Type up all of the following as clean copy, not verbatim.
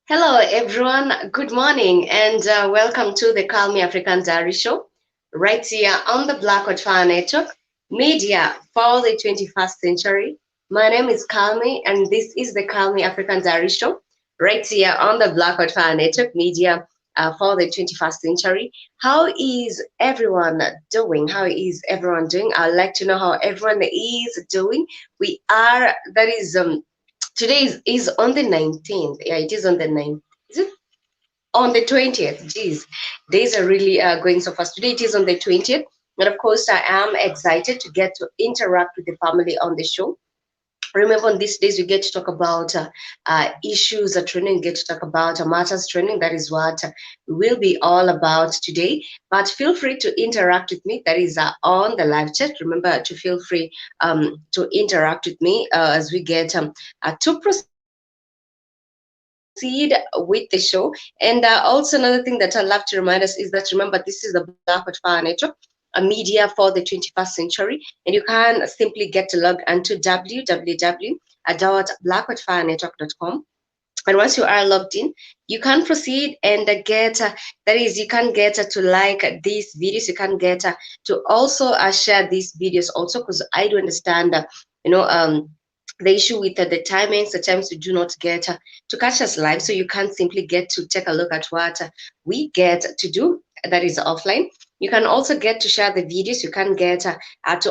Hello, everyone. Good morning, and welcome to the Calmie African Diary Show, right here on the Black Fire Network, media for the 21st century. My name is Calmie, and this is the Calmie African Diary Show, right here on the Black Fire Network, media for the 21st century. How is everyone doing? How is everyone doing? I'd like to know how everyone is doing. That is today is on the 19th. Yeah, it is on the 9th. Is it on the 20th? Jeez, days are really going so fast. Today it is on the 20th. And of course, I am excited to get to interact with the family on the show. Remember, on these days, we get to talk about issues training, get to talk about matters training. That is what we will be all about today. But feel free to interact with me. That is on the live chat. Remember to feel free to interact with me as we get to proceed with the show. And also, another thing that I'd love to remind us is that remember, this is the Black Hot Fire Network, a media for the 21st century. And you can simply get to log into www.blackhotfirenetwork.com. And once you are logged in, you can proceed and get that is you can get to like these videos, you can get to also share these videos also, because I do understand you know the issue with the timings. The times you do not get to catch us live, so you can simply get to take a look at what we get to do, that is offline. You can also get to share the videos. You can get to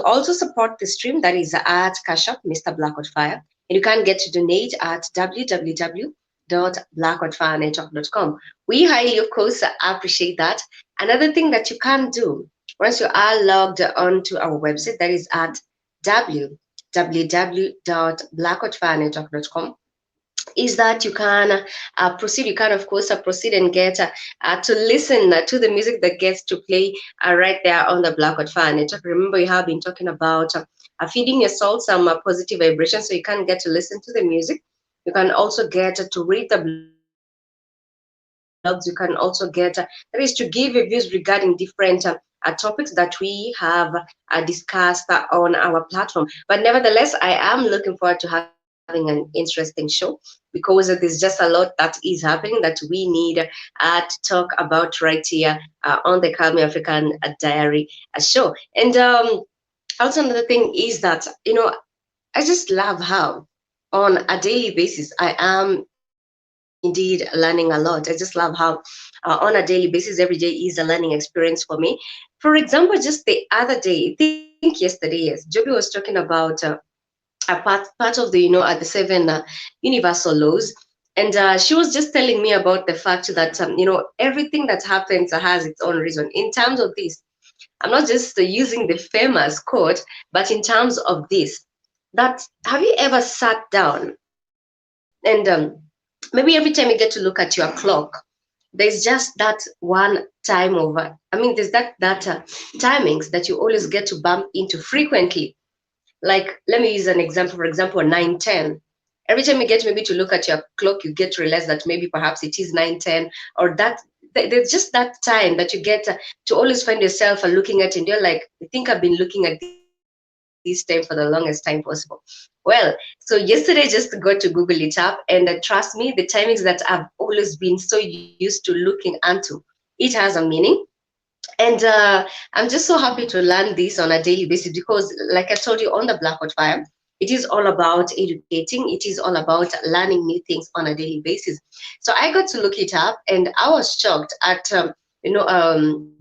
also support the stream, that is at Cash App, Mr. Blackwood Fire. And you can get to donate at www.blackoutfirenetwork.com. We highly, of course, appreciate that. Another thing that you can do once you are logged onto our website, that is at www.blackoutfirenetwork.com, is that you can proceed. You can, of course, proceed and get to listen to the music that gets to play right there on the Black Fire Network. Remember, we have been talking about feeding your soul some positive vibrations, so you can get to listen to the music. You can also get to read the blogs. You can also get that is to give reviews regarding different topics that we have discussed on our platform. But nevertheless, I am looking forward to having an interesting show, because there's just a lot that is happening that we need to talk about right here on the Calmie African Diary show. And also another thing is that, I just love how on a daily basis I am indeed learning a lot. I just love how on a daily basis every day is a learning experience for me. For example, just the other day, I think yesterday, yes, Joby was talking about a part of the at the seven universal laws. And she was just telling me about the fact that everything that happens has its own reason. In terms of this, I'm not just using the famous quote, but in terms of this, that have you ever sat down and maybe every time you get to look at your clock, there's just that one time of there's that timings that you always get to bump into frequently. Like, let me use an example. For example, 9:10. Every time you get maybe to look at your clock, you get to realize that maybe perhaps it is 9:10, or that there's just that time that you get to always find yourself looking at, and you're like, I think I've been looking at this time for the longest time possible. Well, so yesterday just got to Google it up, and trust me, the timings that I've always been so used to looking into, it has a meaning. And I'm just so happy to learn this on a daily basis, because, like I told you, on the Black Hot Fire, it is all about educating. It is all about learning new things on a daily basis. So I got to look it up, and I was shocked at you know um,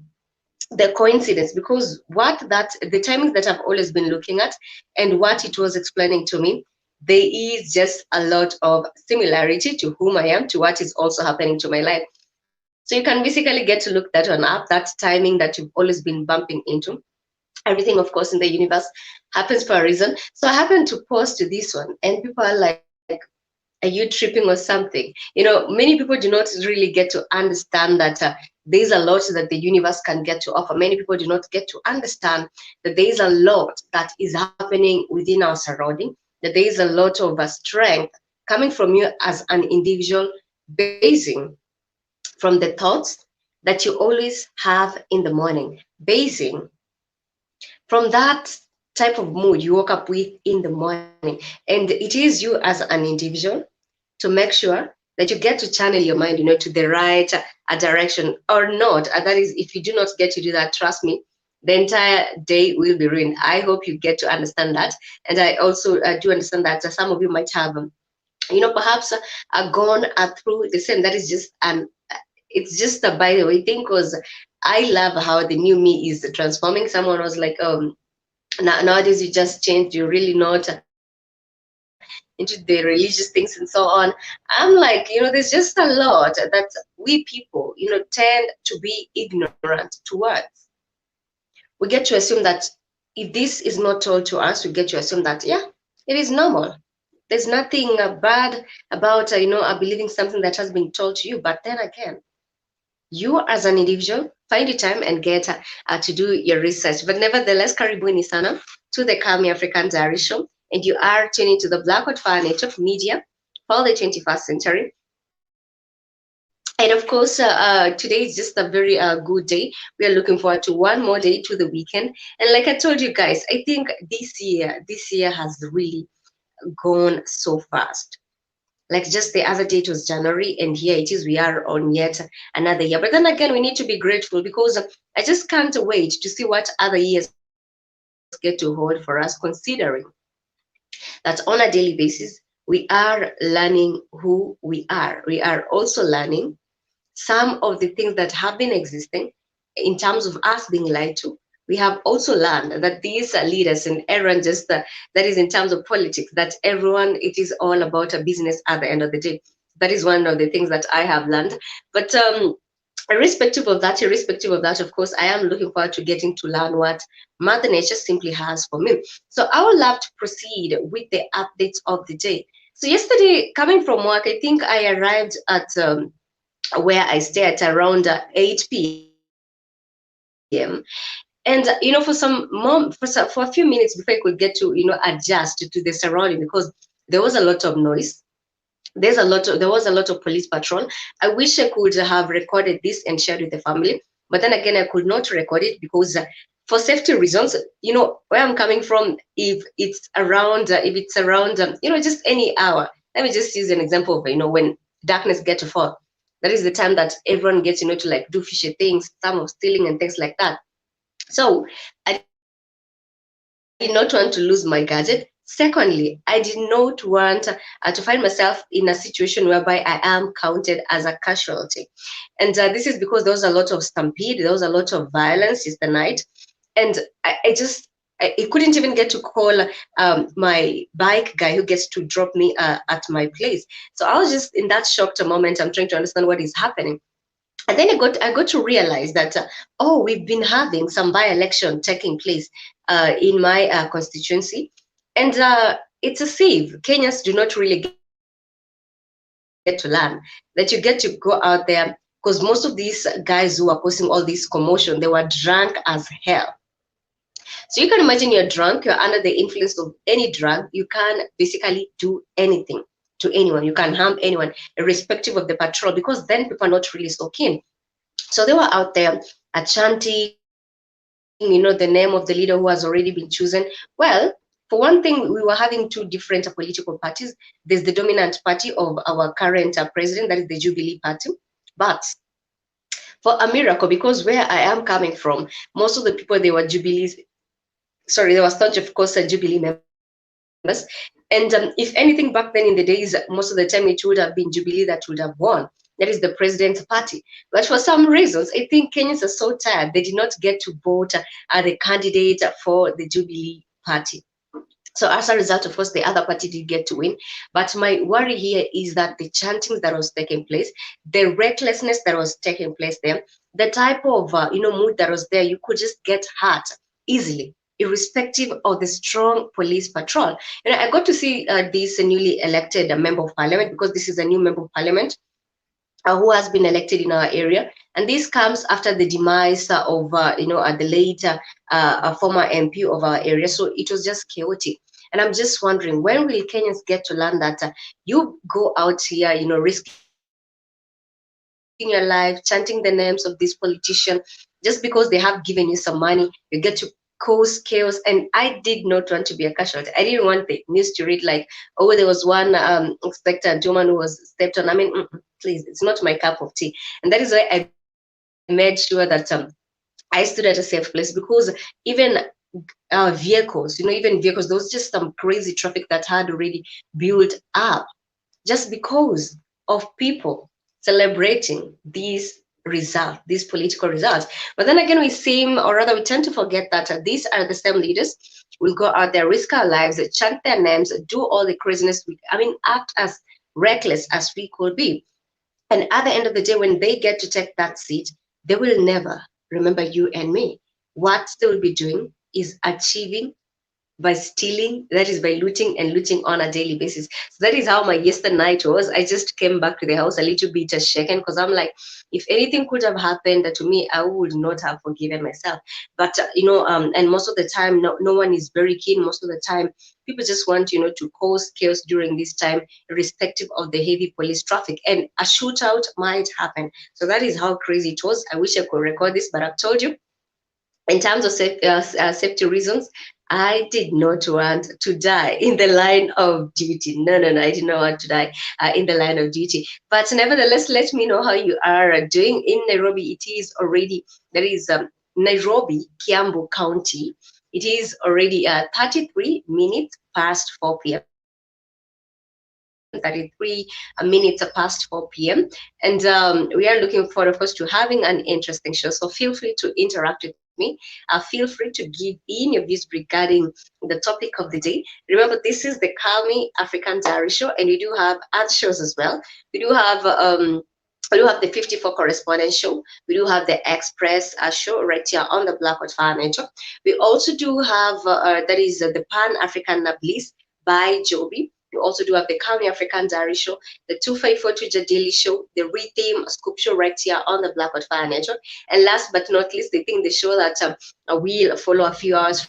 the coincidence, because the timings that I've always been looking at and what it was explaining to me, there is just a lot of similarity to whom I am, to what is also happening to my life. So you can basically get to look that one up, that timing that you've always been bumping into. Everything, of course, in the universe happens for a reason. So I happened to post this one, and people are like, are you tripping or something? Many people do not really get to understand that there's a lot that the universe can get to offer. Many people do not get to understand that there's a lot that is happening within our surrounding, that there's a lot of strength coming from you as an individual, basing from the thoughts that you always have in the morning, basing from that type of mood you woke up with in the morning. And it is you as an individual to make sure that you get to channel your mind, to the right direction or not. And that is, if you do not get to do that, trust me, the entire day will be ruined. I hope you get to understand that. And I also do understand that some of you might have, perhaps gone through the same. That is just it's just a by the way thing, because I love how the new me is transforming. Someone was like, nowadays you just changed, you're really not into the religious things and so on. I'm like, there's just a lot that we people, tend to be ignorant towards. We get to assume that if this is not told to us, we get to assume that, yeah, it is normal. There's nothing bad about, believing something that has been told to you. But then again, you as an individual, find the time and get to do your research. But nevertheless, karibuni sana to the Calmie African Diary Show. And you are tuning to the Black Fire Network Media for the 21st century. And of course, today is just a very good day. We are looking forward to one more day to the weekend. And like I told you guys, I think this year has really gone so fast. Like just the other day it was January, and here it is, we are on yet another year. But then again, we need to be grateful, because I just can't wait to see what other years get to hold for us, considering that on a daily basis we are learning who we are. We are also learning some of the things that have been existing in terms of us being lied to. We have also learned that these leaders, and everyone just that is in terms of politics, that everyone, it is all about a business at the end of the day. That is one of the things that I have learned. But irrespective of that, of course, I am looking forward to getting to learn what Mother Nature simply has for me. So I would love to proceed with the updates of the day. So yesterday, coming from work, I think I arrived at where I stay at around 8 p.m. And for for a few minutes before I could get to adjust to the surrounding, because there was a lot of noise. There was a lot of police patrol. I wish I could have recorded this and shared with the family, but then again, I could not record it because for safety reasons, where I'm coming from, if it's around just any hour. Let me just use an example of when darkness get to fall. That is the time that everyone gets to like do fishy things, some of stealing and things like that. So I did not want to lose my gadget. Secondly, I did not want to find myself in a situation whereby I am counted as a casualty. And this is because there was a lot of stampede, there was a lot of violence yesterday night. And I couldn't even get to call my bike guy who gets to drop me at my place. So I was just in that shocked moment. I'm trying to understand what is happening. And then I got to realize that we've been having some by-election taking place in my constituency, and it's a save. Kenyans do not really get to learn that you get to go out there, because most of these guys who were causing all this commotion, they were drunk as hell. So you can imagine you're drunk, you're under the influence of any drug, you can basically do anything to anyone. You can harm anyone, irrespective of the patrol, because then people are not really so keen. So they were out there chanting, the name of the leader who has already been chosen. Well, for one thing, we were having two different political parties. There's the dominant party of our current president, that is the Jubilee Party. But for a miracle, because where I am coming from, most of the people, they were they were staunch, of course, Jubilee members. And if anything, back then in the days, most of the time it would have been Jubilee that would have won. That is the president's party. But for some reasons, I think Kenyans are so tired, they did not get to vote the candidate for the Jubilee party. So as a result, of course, the other party did get to win. But my worry here is that the chanting that was taking place, the recklessness that was taking place there, the type of mood that was there, you could just get hurt easily, irrespective of the strong police patrol. I got to see this newly elected member of parliament, because this is a new member of parliament who has been elected in our area, and this comes after the demise of the late former MP of our area. So it was just chaotic, and I'm just wondering, when will Kenyans get to learn that you go out here, risking your life, chanting the names of this politician, just because they have given you some money, you get to call them a casualty. cause chaos, and I did not want to be a casualty. I didn't want the news to read like, oh, there was one expectant woman who was stepped on. I mean, please, it's not my cup of tea. And that is why I made sure that I stood at a safe place, because even vehicles, even vehicles, there was just some crazy traffic that had already built up just because of people celebrating these results, these political results. But then again, we seem, or rather, we tend to forget that these are the same leaders will go out there, risk our lives, chant their names, do all the craziness. Act as reckless as we could be. And at the end of the day, when they get to take that seat, they will never remember you and me. What they will be doing is achieving by stealing, that is by looting and looting on a daily basis. So that is how my yesterday night was. I just came back to the house a little bit shaken, because I'm like, if anything could have happened to me, I would not have forgiven myself. But and most of the time, no one is very keen. Most of the time, people just want to cause chaos during this time, irrespective of the heavy police traffic, and a shootout might happen. So that is how crazy it was. I wish I could record this, but I've told you, in terms of safety reasons, I did not want to die in the line of duty. No, no, no, I did not want to die in the line of duty. But nevertheless, let me know how you are doing in Nairobi. It is already, that is Nairobi, Kiambu County. It is already 33 minutes past 4 p.m. 33 minutes past 4 p.m. And we are looking forward, of course, to having an interesting show. So feel free to interact with me. Feel free to give in your views regarding the topic of the day. Remember, this is the Calmie African Diary Show, and we do have other shows as well. We do have the 54 Correspondence Show. We do have the Express show right here on the Black Fire Network. We also do have, that is the Pan-African Bliss by Joby. We also do have the Calmie African Diary Show, the 254 Twitter Daily Show, the Rhythm Scoop Show right here on the Black Fire Network. And last but not least, I think the show that will follow a few hours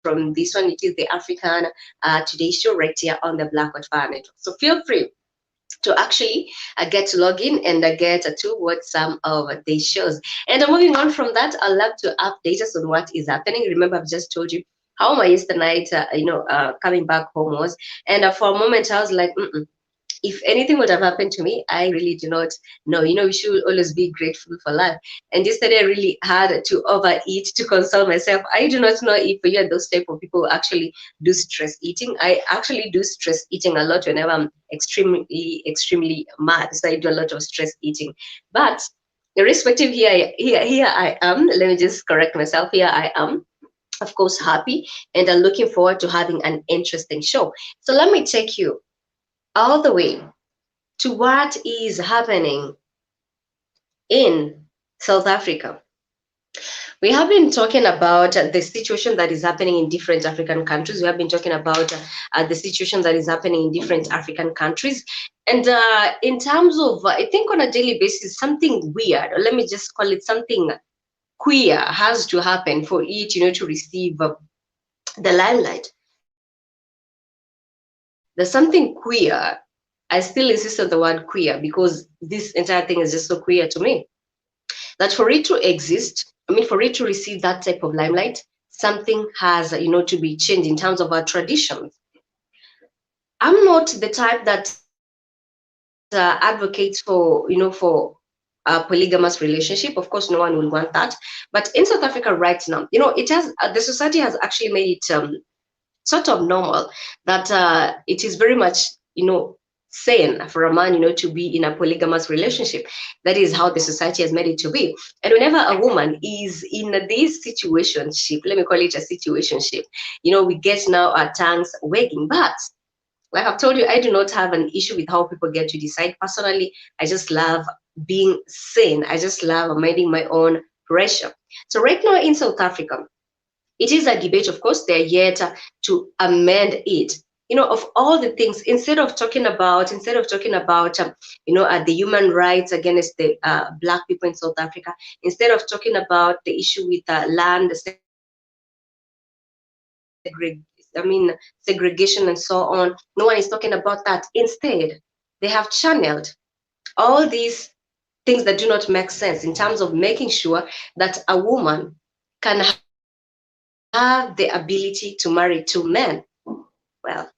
from this one, it is the African Today Show right here on the Black Fire Network. So feel free to actually get to log in and get towards some of the shows. And moving on from that, I'd love to update us on what is happening. Remember, I've just told you how my yesterday night, coming back home was. And for a moment, I was like, if anything would have happened to me, I really do not know. We should always be grateful for life. And yesterday, I really had to overeat to console myself. I do not know if you are those type of people who actually do stress eating. I actually do stress eating a lot whenever I'm extremely mad. So I do a lot of stress eating. But irrespective, here I am. Let me just correct myself. Here I am, of course, happy, and I'm looking forward to having an interesting show. So let me take you all the way to what is happening in South Africa. We have been talking about the situation that is happening in different African countries. We have been talking about the situation that is happening in different African countries. And in terms of, I think on a daily basis, something weird, or let me just call it something queer, has to happen for it, to receive the limelight. There's something queer. I still insist on the word queer because this entire thing is just so queer to me. That for it to exist, for it to receive that type of limelight, something has, to be changed in terms of our traditions. I'm not the type that advocates for polygamous relationship. Of course, no one will want that. But in South Africa right now, it has the society has actually made it sort of normal that it is very much, sane for a man, to be in a polygamous relationship. That is how the society has made it to be. And whenever a woman is in this situationship, let me call it a situationship, we get now our tongues wagging. But like I've told you, I do not have an issue with how people get to decide. Personally, I just love being sane. I just love minding my own pressure. So right now in South Africa, it is a debate, of course. They're yet to amend it. Of all the things, instead of talking about, the human rights against the Black people in South Africa, instead of talking about the issue with land segregation and so on, no one is talking about that. Instead, they have channeled all these things that do not make sense in terms of making sure that a woman can have the ability to marry two men. Well,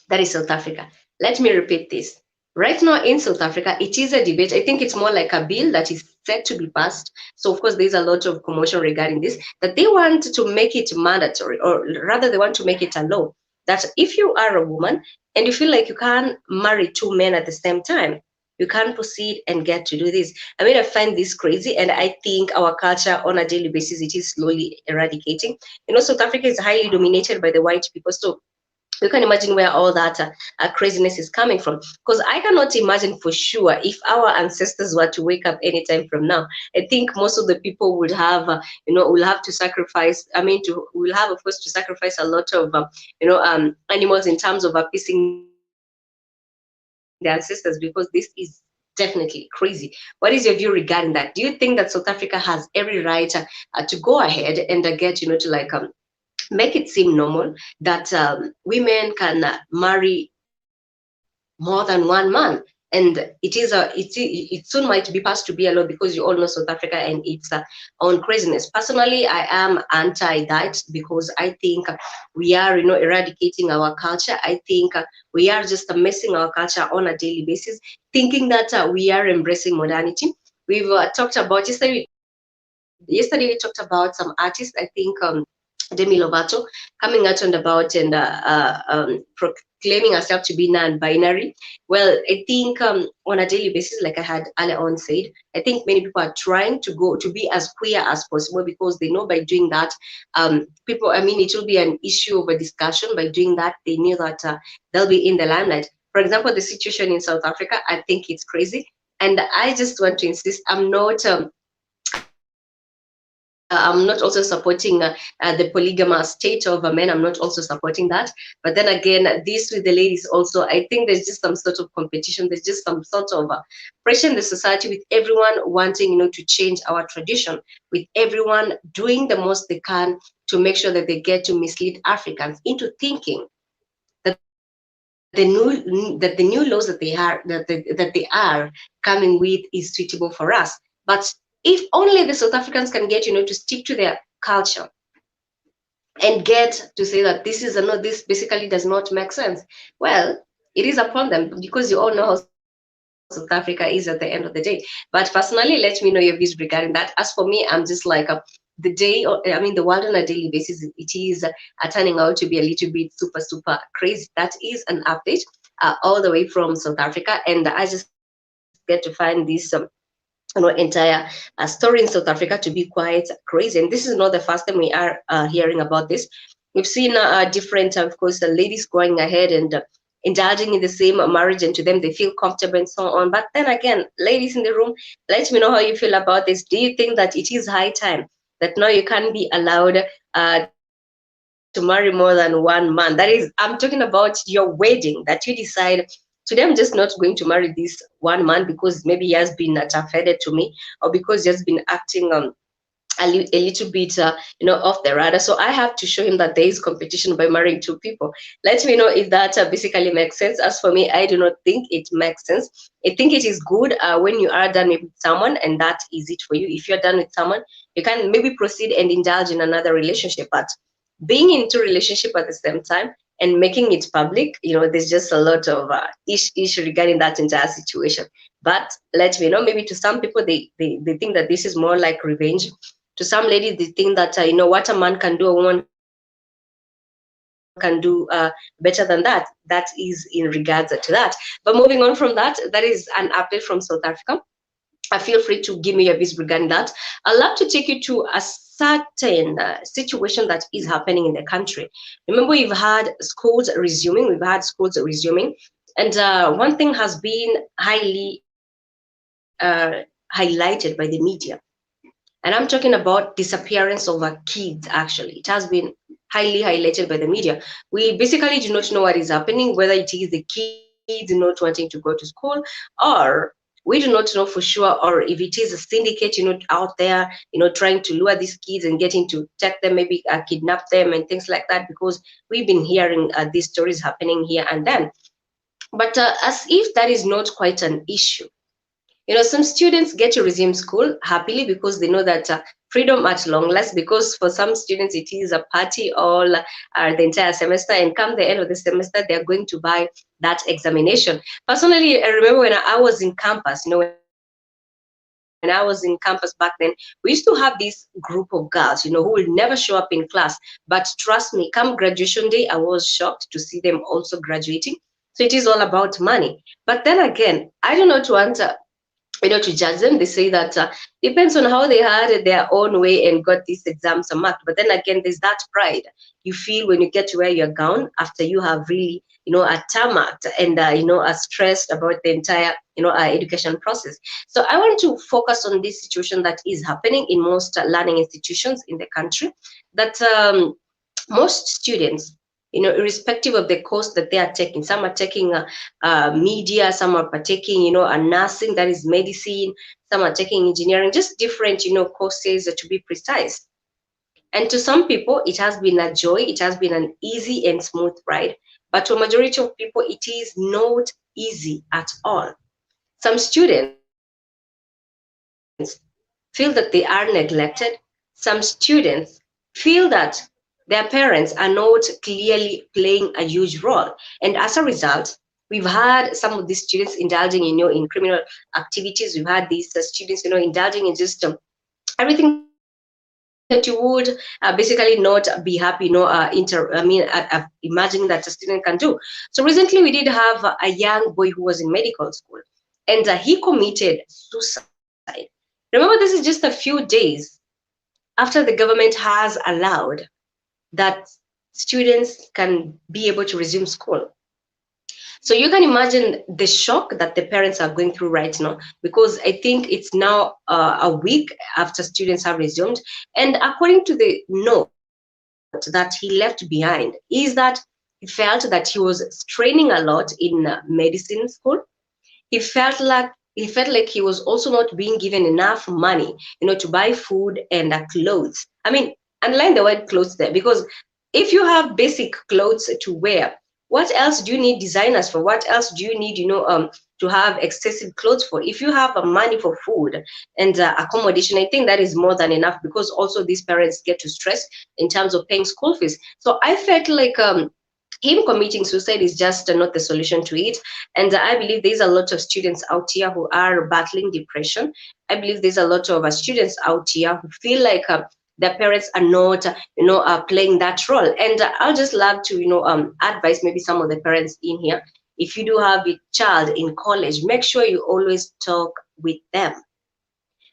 that is South Africa. Let me repeat this. Right now in South Africa, it is a debate. I think it's more like a bill that is set to be passed. So, of course, there's a lot of commotion regarding this, that they want to make it mandatory, or rather, they want to make it a law that if you are a woman and you feel like you can't marry two men at the same time, you can't proceed and get to do this. I mean, I find this crazy, and I think our culture on a daily basis, it is slowly eradicating. You know, South Africa is highly dominated by the white people. So you can imagine where all that craziness is coming from. Because I cannot imagine for sure if our ancestors were to wake up anytime from now. I think most of the people would have, will have to sacrifice. I mean, will have, of course, to sacrifice a lot of, animals in terms of appeasing their ancestors, because this is definitely crazy. What is your view regarding that? Do you think that South Africa has every right to go ahead and make it seem normal that women can marry more than one man, and it soon might be passed to be a law, because you all know South Africa and its own craziness. Personally, I am anti that, because I think we are, eradicating our culture. I think we are just messing our culture on a daily basis, thinking that we are embracing modernity. We've talked about yesterday we talked about some artists. I think Demi Lovato coming out and about and proclaiming herself to be non-binary. Well, I think on a daily basis, like I had earlier on said, I think many people are trying to go to be as queer as possible, because they know by doing that, people, I mean, it will be an issue of a discussion. By doing that, they knew that they'll be in the limelight. For example, the situation in South Africa, I think it's crazy. And I just want to insist, I'm not also supporting the polygamous state of men. I'm not also supporting that. But then again, this with the ladies also, I think there's just some sort of competition. There's just some sort of pressure in the society, with everyone wanting, to change our tradition, with everyone doing the most they can to make sure that they get to mislead Africans into thinking that the new laws that they are coming with is suitable for us. But if only the South Africans can get, to stick to their culture and get to say that this is a no, this basically does not make sense, well, it is upon them, because you all know how South Africa is at the end of the day. But personally, let me know your views regarding that. As for me, I'm just like the world on a daily basis, it is turning out to be a little bit super crazy. That is an update all the way from South Africa, and I just get to find this entire story in South Africa to be quite crazy. And this is not the first time we are hearing about this. We've seen different, of course, ladies going ahead and indulging in the same marriage, and to them they feel comfortable and so on. But then again, ladies in the room, let me know how you feel about this. Do you think that it is high time that now you can be allowed to marry more than one man? That is, I'm talking about your wedding, that you decide, today I'm just not going to marry this one man because maybe he has been offended to me, or because he has been acting a little bit off the radar, so I have to show him that there is competition by marrying two people. Let me know if that basically makes sense. As for me, I do not think it makes sense. I think it is good when you are done with someone, and that is it for you. If you're done with someone, you can maybe proceed and indulge in another relationship. But being into relationship at the same time and making it public, there's just a lot of issue regarding that entire situation. But let me know, maybe to some people, they think that this is more like revenge. To some ladies, they think that what a man can do, a woman can do better than that. That is in regards to that. But moving on from that, that is an update from South Africa. Feel free to give me your views regarding that. I'd love to take you to a certain situation that is happening in the country. Remember, we've had schools resuming, and one thing has been highly highlighted by the media, and I'm talking about disappearance of our kids. Actually, it has been highly highlighted by the media. We basically do not know what is happening, whether it is the kids not wanting to go to school, or we do not know for sure, or if it is a syndicate, out there, trying to lure these kids and getting to take them, maybe kidnap them and things like that, because we've been hearing these stories happening here and then. But as if that is not quite an issue, Some students get to resume school happily because they know that freedom at long last, because for some students it is a party all the entire semester, and come the end of the semester, they're going to buy that examination. Personally, I remember when I was in campus, when I was in campus back then, we used to have this group of girls, who will never show up in class. But trust me, come graduation day, I was shocked to see them also graduating. So it is all about money. But then again, I do not want to judge them. They say that depends on how they had it their own way and got these exams marked. But then again, there's that pride you feel when you get to wear your gown after you have really, tarmacked and, are stressed about the entire, education process. So I want to focus on this situation that is happening in most learning institutions in the country, that most students, irrespective of the course that they are taking, some are taking media, some are partaking, a nursing, that is medicine, some are taking engineering, just different, courses to be precise. And to some people, it has been a joy, it has been an easy and smooth ride. But to a majority of people, it is not easy at all. Some students feel that they are neglected. Some students feel that their parents are not clearly playing a huge role. And as a result, we've had some of these students indulging in criminal activities. We've had these students indulging in just everything that you would basically not be happy, imagining that a student can do. So recently we did have a young boy who was in medical school, and he committed suicide. Remember, this is just a few days after the government has allowed that students can be able to resume school. So you can imagine the shock that the parents are going through right now, because I think it's now a week after students have resumed. And according to the note that he left behind, is that he felt that he was straining a lot in medicine school. He felt like he was also not being given enough money, to buy food and clothes. I mean, underline the word clothes there, because if you have basic clothes to wear, what else do you need designers for? What else do you need, to have excessive clothes for? If you have money for food and accommodation, I think that is more than enough, because also these parents get to stress in terms of paying school fees. So I felt like him committing suicide is just not the solution to it. And I believe there's a lot of students out here who are battling depression. I believe there's a lot of students out here who feel like their parents are not, playing that role. And I'll just love to, advise maybe some of the parents in here. If you do have a child in college, make sure you always talk with them,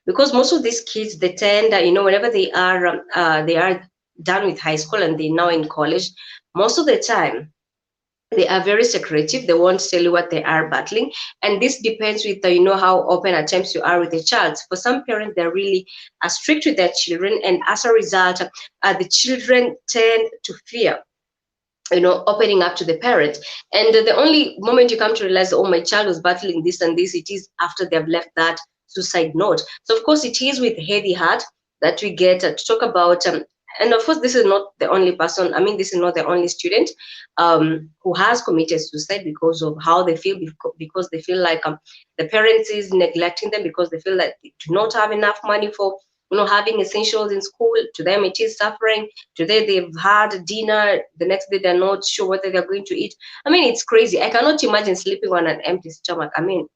because most of these kids, they tend, whenever they are done with high school and they're now in college, most of the time they are very secretive. They won't tell you what they are battling, and this depends with how open at times you are with the child. For some parents, they're really strict with their children, and as a result, the children tend to fear opening up to the parent. And the only moment you come to realize, oh, my child was battling this and this, it is after they've left that suicide note. So of course it is with heavy heart that we get to talk about, and of course this is not the only person, I mean, this is not the only student who has committed suicide because of how they feel, because they feel like the parents is neglecting them, because they feel like they do not have enough money for having essentials in school. To them it is suffering. Today they've had dinner, the next day they're not sure whether they're going to eat. I mean, it's crazy. I cannot imagine sleeping on an empty stomach. I mean,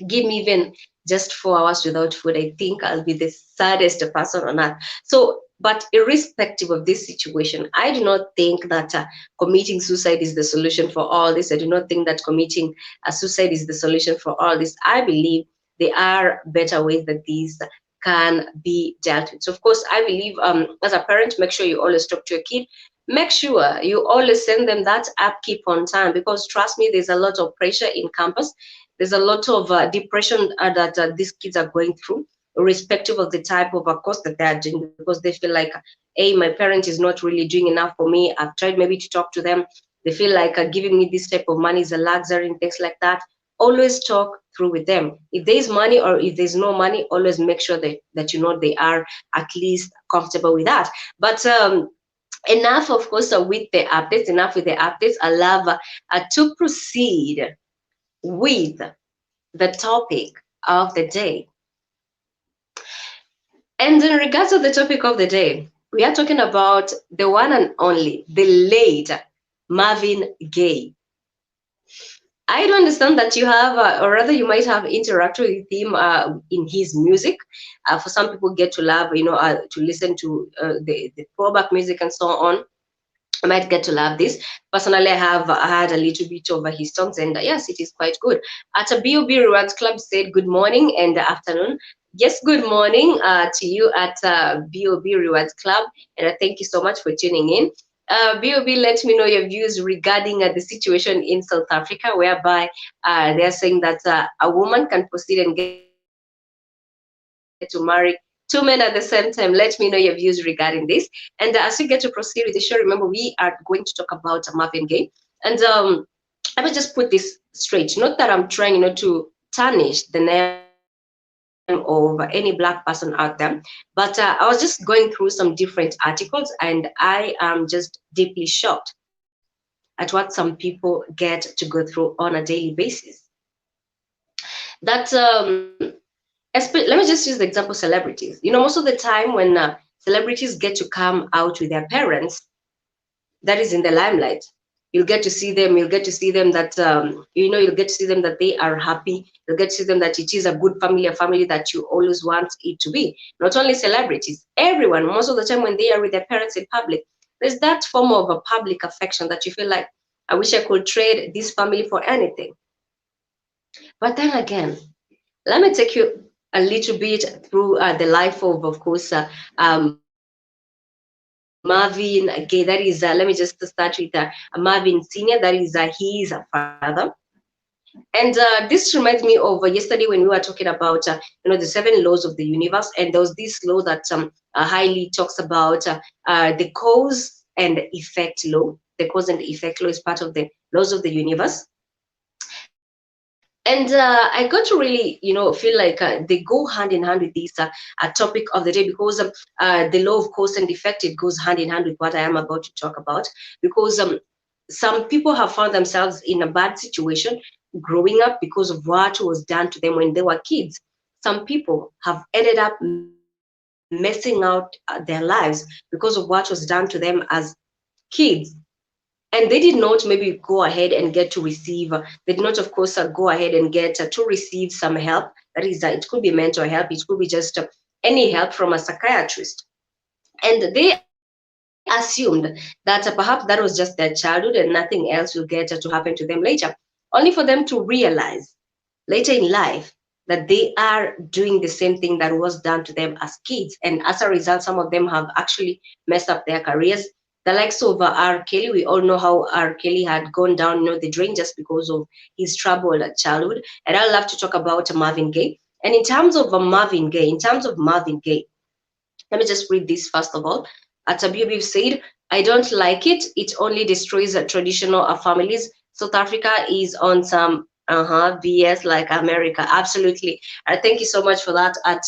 give me even just 4 hours without food, I think I'll be the saddest person on earth. So, but irrespective of this situation, I do not think that committing suicide is the solution for all this. I do not think that committing suicide is the solution for all this. I believe there are better ways that these can be dealt with. So of course, I believe as a parent, make sure you always talk to your kid. Make sure you always send them that upkeep on time, because trust me, there's a lot of pressure in campus. There's a lot of depression that these kids are going through, irrespective of the type of a course that they are doing, because they feel like, hey, my parent is not really doing enough for me. I've tried maybe to talk to them. They feel like giving me this type of money is a luxury and things like that. Always talk through with them. If there's money or if there's no money, always make sure that they are at least comfortable with that. But enough, of course, with the updates. Enough with the updates. I love to proceed with the topic of the day. And in regards to the topic of the day, we are talking about the one and only, the late Marvin Gaye. I do understand that you have, or rather, you might have interacted with him in his music. For some people, get to love, to listen to the throwback music and so on. I might get to love this. Personally, I have had a little bit over his songs, and yes, it is quite good. At a BOB Rewards Club said good morning and afternoon. Yes, good morning to you at BOB Rewards Club, and thank you so much for tuning in. BOB, let me know your views regarding the situation in South Africa, whereby they are saying that a woman can proceed and get to marry two men at the same time. Let me know your views regarding this. And as we get to proceed with the show, remember we are going to talk about Marvin Gaye. And let me just put this straight. Not that I'm trying, to tarnish the name of any black person out there, but I was just going through some different articles, and I am just deeply shocked at what some people get to go through on a daily basis. That let me just use the example celebrities. Most of the time when celebrities get to come out with their parents, that is in the limelight, you'll get to see them that you'll get to see them that they are happy. You'll get to see them that it is a good family, a family that you always want it to be. Not only celebrities, everyone, most of the time when they are with their parents in public, there's that form of a public affection that you feel like, I wish I could trade this family for anything. But then again, let me take you a little bit through the life of course, Marvin Gaye. That is, let me just start with Marvin Senior. That is his father. And this reminds me of yesterday when we were talking about, the 7 laws of the universe. And there was this law that highly talks about the cause and effect law. The cause and effect law is part of the laws of the universe. And I got to really, feel like they go hand in hand with this topic of the day, because the law of cause and effect, it goes hand in hand with what I am about to talk about. Because some people have found themselves in a bad situation growing up because of what was done to them when they were kids. Some people have ended up messing out their lives because of what was done to them as kids, and they did not maybe go ahead and get to receive they did not, of course, go ahead and get to receive some help. That is, it could be mental help, it could be just any help from a psychiatrist. And they assumed that perhaps that was just their childhood and nothing else will get to happen to them later, only for them to realize later in life that they are doing the same thing that was done to them as kids. And as a result, some of them have actually messed up their careers. The likes of R. Kelly, we all know how R. Kelly had gone down, the drain just because of his troubled childhood. And I love to talk about Marvin Gaye. And in terms of Marvin Gaye, let me just read this first of all. Tabibi said, I don't like it. It only destroys traditional families. South Africa is on some BS like America. Absolutely. Thank you so much for that at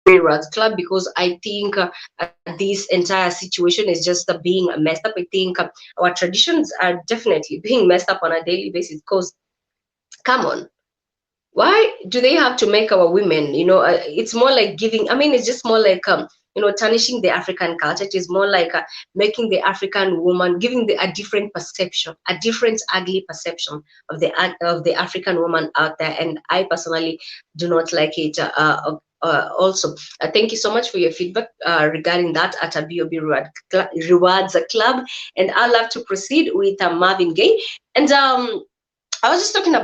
Rats Club, because I think this entire situation is just being messed up. I think our traditions are definitely being messed up on a daily basis, because come on, why do they have to make our women, it's more like giving, I mean, it's just more like tarnishing the African culture. It is more like making the African woman, giving a different perception, a different ugly perception of the African woman out there. And I personally do not like it. Also, thank you so much for your feedback regarding that at a BOB Rewards Club. And I'd love to proceed with Marvin Gaye. And I was just talking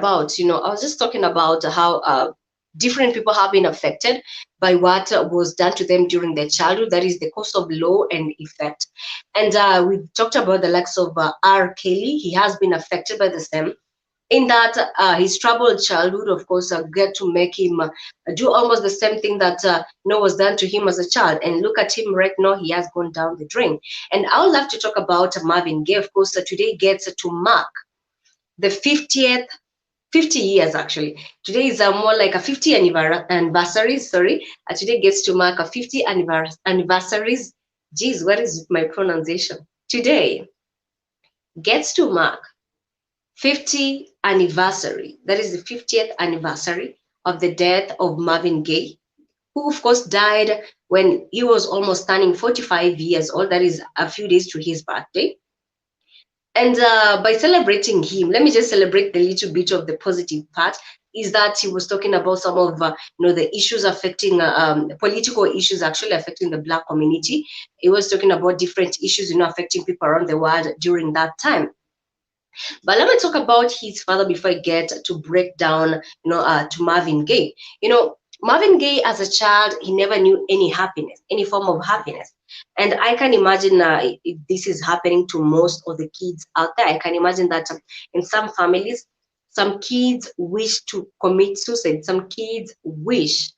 about, how different people have been affected by what was done to them during their childhood. That is the cause of law and effect. And we talked about the likes of R. Kelly. He has been affected by the same, in that his troubled childhood, of course, get to make him do almost the same thing that was done to him as a child. And look at him right now, he has gone down the drain. And I would love to talk about Marvin Gaye. Of course, today gets to mark the 50 years actually. Today is more like a 50 anniversary, sorry. Today gets to mark a 50 anniversaries. Geez, what is my pronunciation? Today gets to mark 50 anniversary. That is the 50th anniversary of the death of Marvin Gaye, who of course died when he was almost turning 45 years old. That is a few days to his birthday. And by celebrating him, let me just celebrate the little bit of the positive part. Is that he was talking about some of the issues affecting political issues actually affecting the Black community. He was talking about different issues affecting people around the world during that time. But let me talk about his father before I get to break down, to Marvin Gaye. Marvin Gaye as a child, he never knew any happiness, any form of happiness. And I can imagine if this is happening to most of the kids out there. I can imagine that in some families, some kids wish to commit suicide. Some kids wish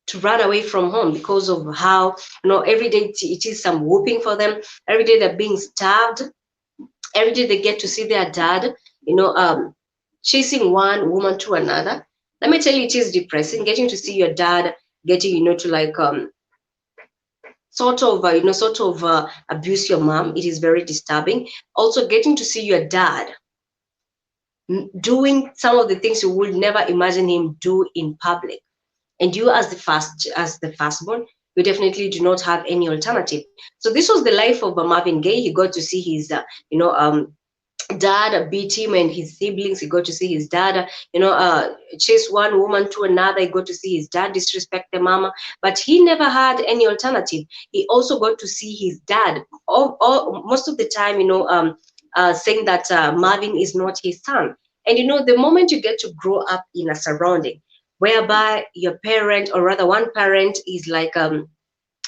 to run away from home because of how, every day it is some whooping for them. Every day they're being starved. Every day they get to see their dad, chasing one woman to another. Let me tell you, it is depressing getting to see your dad getting, to like abuse your mom. It is very disturbing. Also, getting to see your dad doing some of the things you would never imagine him do in public, and you as the firstborn, you definitely do not have any alternative. So this was the life of Marvin Gaye. He got to see his dad beat him and his siblings. He got to see his dad chase one woman to another. He got to see his dad disrespect the mama, but he never had any alternative. He also got to see his dad most of the time saying that Marvin is not his son. And the moment you get to grow up in a surrounding whereby your parent, or rather one parent, is like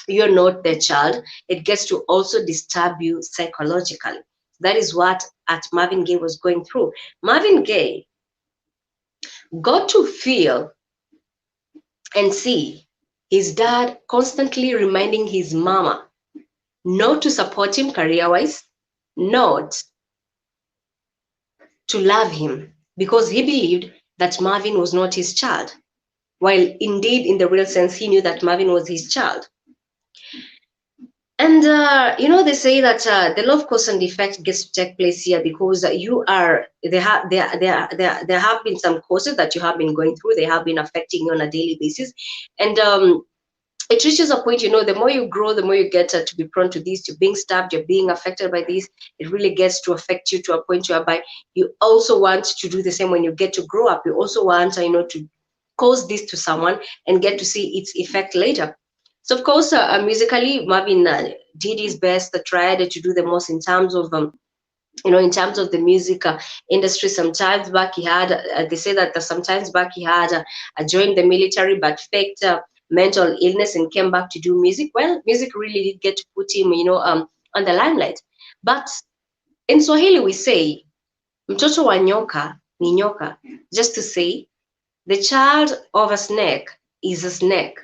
you're not the child, it gets to also disturb you psychologically. That is what Marvin Gaye was going through. Marvin Gaye got to feel and see his dad constantly reminding his mama not to support him career-wise, not to love him, because he believed that Marvin was not his child, while indeed in the real sense he knew that Marvin was his child. And they say that the law of cause and effect gets to take place here because there have been some causes that you have been going through. They have been affecting you on a daily basis, and it reaches a point, the more you grow, the more you get to be prone to this. You're being stabbed, you're being affected by this. It really gets to affect you to a point whereby you also want to do the same when you get to grow up. You also want to cause this to someone and get to see its effect later. So of course, musically, Marvin did his best, tried to do the most in terms of, in terms of the music industry. Sometimes back he had, they say that sometimes back he had joined the military but faked mental illness and came back to do music. Well, music really did get to put him, on the limelight. But in Swahili we say, mtoto wa nyoka ni nyoka, just to say, the child of a snake is a snake.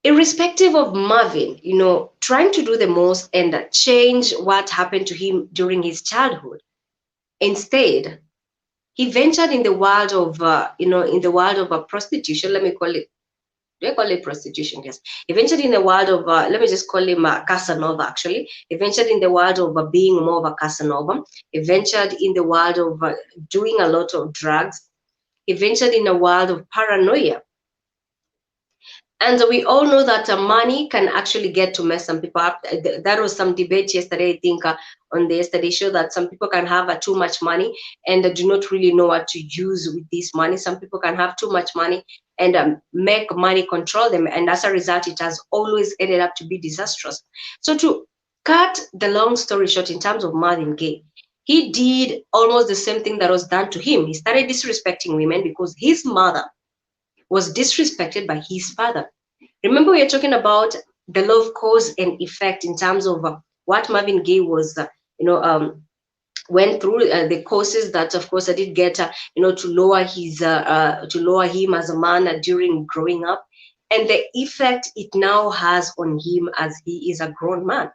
Irrespective of Marvin, trying to do the most and change what happened to him during his childhood, instead, he ventured in the world of, prostitution. Let me call it. Do I call it prostitution? Yes. He ventured in the world of, let me just call him Casanova, actually. He ventured in the world of being more of a Casanova. He ventured in the world of doing a lot of drugs. He ventured in a world of paranoia. And we all know that money can actually get to mess some people up. That was some debate yesterday, I think, on the yesterday show, that some people can have too much money and do not really know what to use with this money. Some people can have too much money and make money control them. And as a result, it has always ended up to be disastrous. So to cut the long story short, in terms of Marvin Gaye, he did almost the same thing that was done to him. He started disrespecting women because his mother was disrespected by his father. Remember, we are talking about the law of cause and effect in terms of what Marvin Gaye was, went through, the causes that, of course, I did get, to lower him as a man during growing up, and the effect it now has on him as he is a grown man,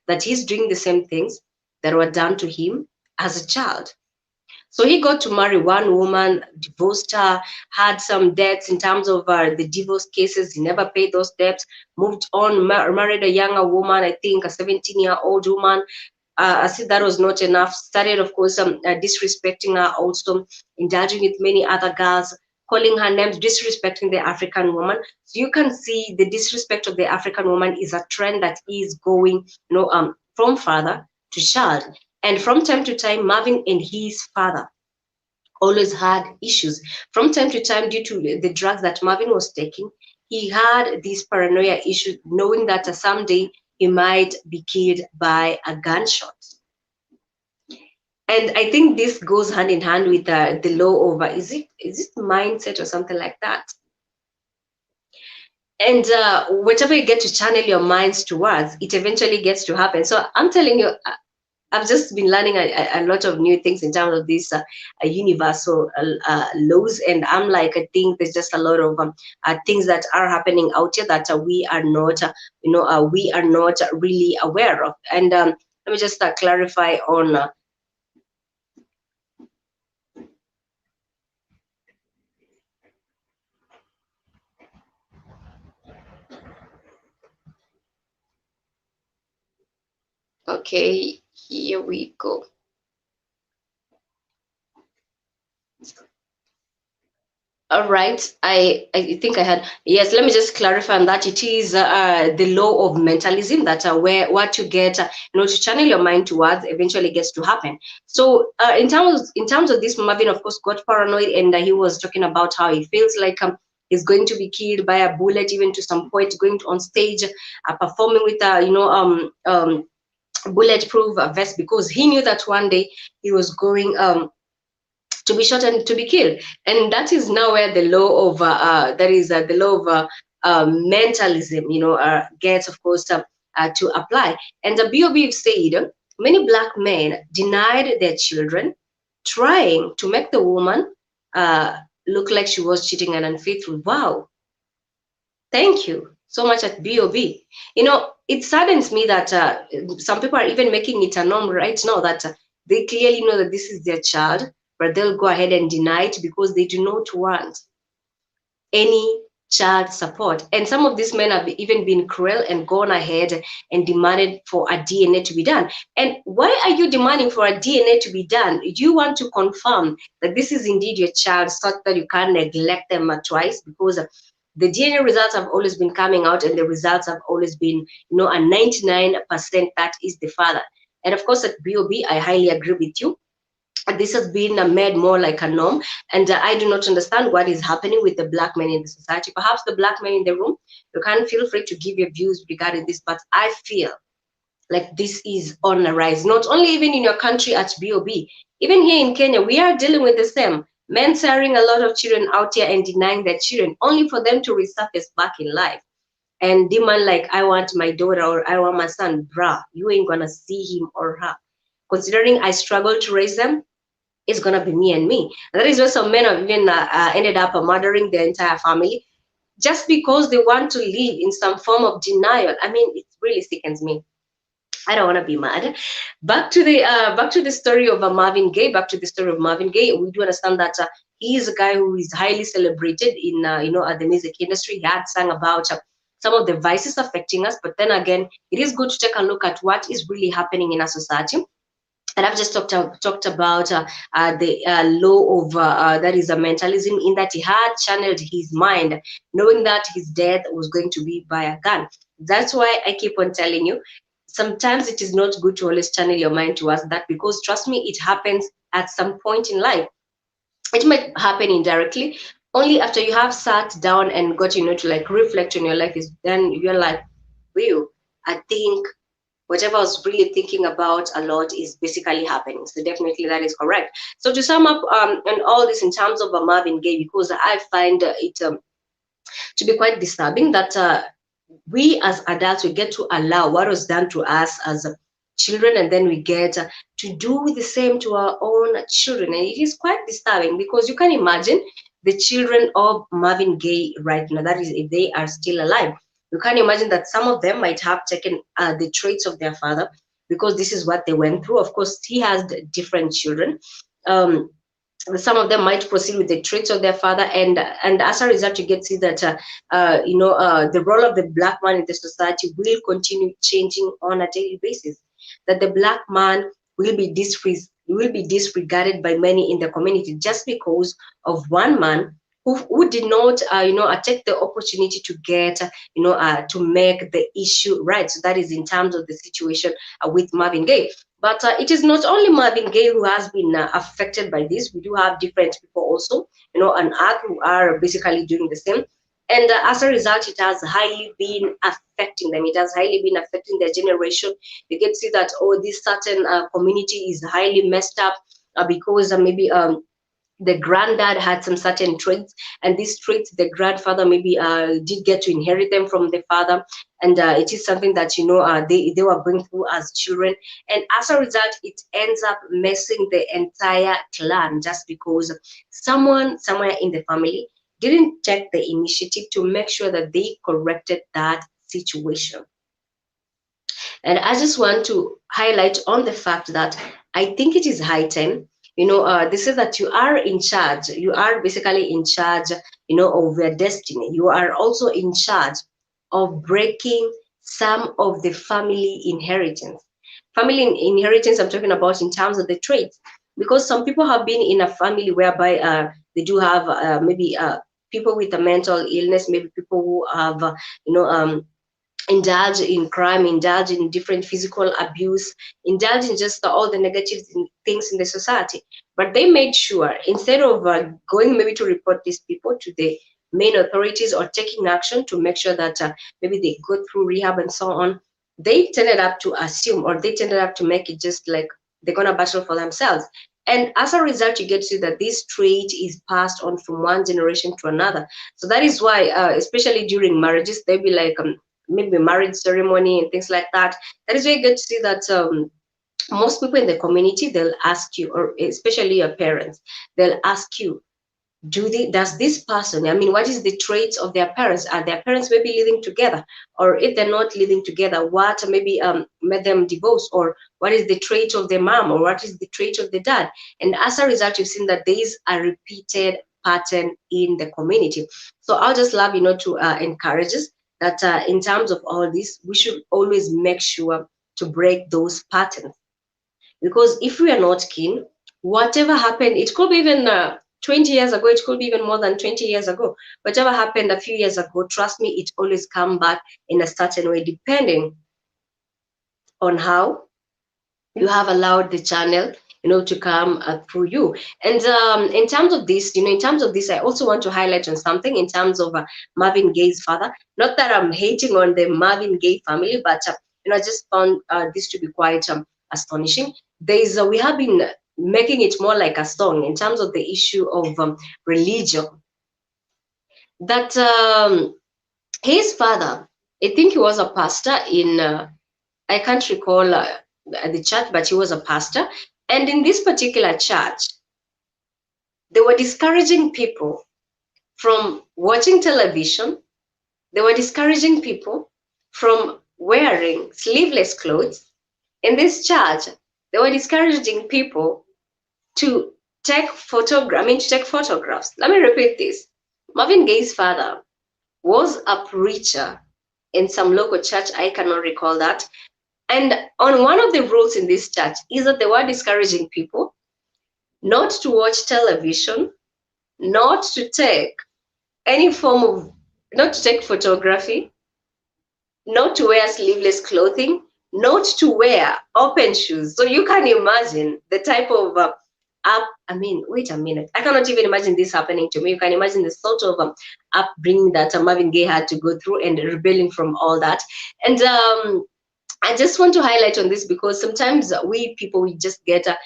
that he's doing the same things that were done to him as a child. So he got to marry one woman, divorced her, had some debts in terms of the divorce cases. He never paid those debts, moved on, married a younger woman, I think a 17-year-old woman, as if that was not enough, started, of course, disrespecting her also, indulging with many other girls, calling her names, disrespecting the African woman. So you can see the disrespect of the African woman is a trend that is going, from father to child. And from time to time, Marvin and his father always had issues. From time to time, due to the drugs that Marvin was taking, he had this paranoia issue, knowing that someday he might be killed by a gunshot. And I think this goes hand in hand with the law of is it mindset or something like that. And whatever you get to channel your minds towards, it eventually gets to happen. So I'm telling you, I've just been learning a lot of new things in terms of these universal laws, and I'm like, I think there's just a lot of things that are happening out here that we are not, we are not really aware of. And let me just clarify on. Okay, here we go. All right, I think I had, yes. Let me just clarify on that. It is the law of mentalism that where what you get, to channel your mind towards eventually gets to happen. So in terms of this, Marvin, of course, got paranoid, and he was talking about how he feels like he's going to be killed by a bullet, even to some point going on stage, performing with a bulletproof vest, because he knew that one day he was going to be shot and to be killed. And that is now where the law of that is the law of mentalism, gets, of course, to apply. And the BOB said many black men denied their children, trying to make the woman look like she was cheating and unfaithful. Wow, thank you so much at BOB. It saddens me that some people are even making it a norm right now, that they clearly know that this is their child, but they'll go ahead and deny it because they do not want any child support. And some of these men have even been cruel and gone ahead and demanded for a DNA to be done. And why are you demanding for a DNA to be done? You want to confirm that this is indeed your child, so that you can't neglect them twice, because the DNA results have always been coming out, and the results have always been, a 99% that is the father. And of course, at BOB, I highly agree with you. This has been made more like a norm, and I do not understand what is happening with the black men in the society. Perhaps the black men in the room, you can feel free to give your views regarding this, but I feel like this is on the rise, not only even in your country at BOB, even here in Kenya, we are dealing with the same. Men tearing a lot of children out here and denying their children, only for them to resurface back in life and demand, like, I want my daughter or I want my son. Bruh, you ain't gonna see him or her. Considering I struggle to raise them, it's gonna be me and me. And that is why some men have even ended up murdering their entire family just because they want to live in some form of denial. I mean, it really sickens me. I don't want to be mad. Back to the story of Marvin Gaye. Back to the story of Marvin Gaye. We do understand that he is a guy who is highly celebrated in at the music industry. He had sung about some of the vices affecting us, but then again, it is good to take a look at what is really happening in our society. And I've just talked about the law of that is a mentalism, in that he had channeled his mind, knowing that his death was going to be by a gun. That's why I keep on telling you, sometimes it is not good to always channel your mind towards that, because trust me, it happens at some point in life. It might happen indirectly, only after you have sat down and got to like reflect on your life, is then you're like, wow, I think whatever I was really thinking about a lot is basically happening. So definitely that is correct. So to sum up on all this in terms of Marvin Gaye, because I find it to be quite disturbing that we as adults, we get to allow what was done to us as children, and then we get to do the same to our own children. And it is quite disturbing, because you can imagine the children of Marvin Gaye right now, that is if they are still alive. You can imagine that some of them might have taken the traits of their father, because this is what they went through. Of course, he has different children. Some of them might proceed with the traits of their father, and as a result, you get to see that the role of the black man in the society will continue changing on a daily basis. that the black man will be disregarded by many in the community just because of one man who did not, take the opportunity to get, to make the issue right. So that is in terms of the situation with Marvin Gaye. But it is not only Marvin Gaye who has been affected by this. We do have different people also, on earth who are basically doing the same. And as a result, it has highly been affecting them. It has highly been affecting their generation. You get to see that, oh, this certain community is highly messed up because maybe the granddad had some certain traits, and these traits the grandfather maybe did get to inherit them from the father, and it is something that they were going through as children, and as a result it ends up messing the entire clan just because someone somewhere in the family didn't take the initiative to make sure that they corrected that situation. And I just want to highlight on the fact that I think it is high time. They say that you are in charge. You are basically in charge, of your destiny. You are also in charge of breaking some of the family inheritance. Family inheritance, I'm talking about in terms of the traits. Because some people have been in a family whereby they do have maybe people with a mental illness, maybe people who have, indulge in crime, indulge in different physical abuse, indulge in just all the negative things in the society. But they made sure, instead of going maybe to report these people to the main authorities or taking action to make sure that maybe they go through rehab and so on, they tended up to assume, or they tended up to make it just like they're going to battle for themselves. And as a result, you get to see that this trait is passed on from one generation to another. So that is why, especially during marriages, they'll be like, maybe marriage ceremony and things like that. That is where you get to see that most people in the community, they'll ask you, or especially your parents, they'll ask you, does this person, I mean, what is the traits of their parents? Are their parents maybe living together? Or if they're not living together, what maybe made them divorce? Or what is the trait of the mom? Or what is the trait of the dad? And as a result, you've seen that there is a repeated pattern in the community. So I'll just love, to encourage us that in terms of all this, we should always make sure to break those patterns. Because if we are not keen, whatever happened, it could be even 20 years ago, it could be even more than 20 years ago. Whatever happened a few years ago, trust me, it always come back in a certain way, depending on how you have allowed the channel, to come through you. And in terms of this, I also want to highlight on something in terms of Marvin Gaye's father. Not that I'm hating on the Marvin Gaye family, but I just found this to be quite astonishing. We have been making it more like a song in terms of the issue of religion. That his father, I think he was a pastor in, I can't recall the church, but he was a pastor. And in this particular church, they were discouraging people from watching television. They were discouraging people from wearing sleeveless clothes. In this church, they were discouraging people to take photographs. Let me repeat this. Marvin Gaye's father was a preacher in some local church. I cannot recall that. And on one of the rules in this church is that they were discouraging people not to watch television, not to take not to take photography, not to wear sleeveless clothing, not to wear open shoes. So you can imagine the type of wait a minute. I cannot even imagine this happening to me. You can imagine the sort of upbringing that Marvin Gaye had to go through and rebelling from all that. And I just want to highlight on this because sometimes we just get, to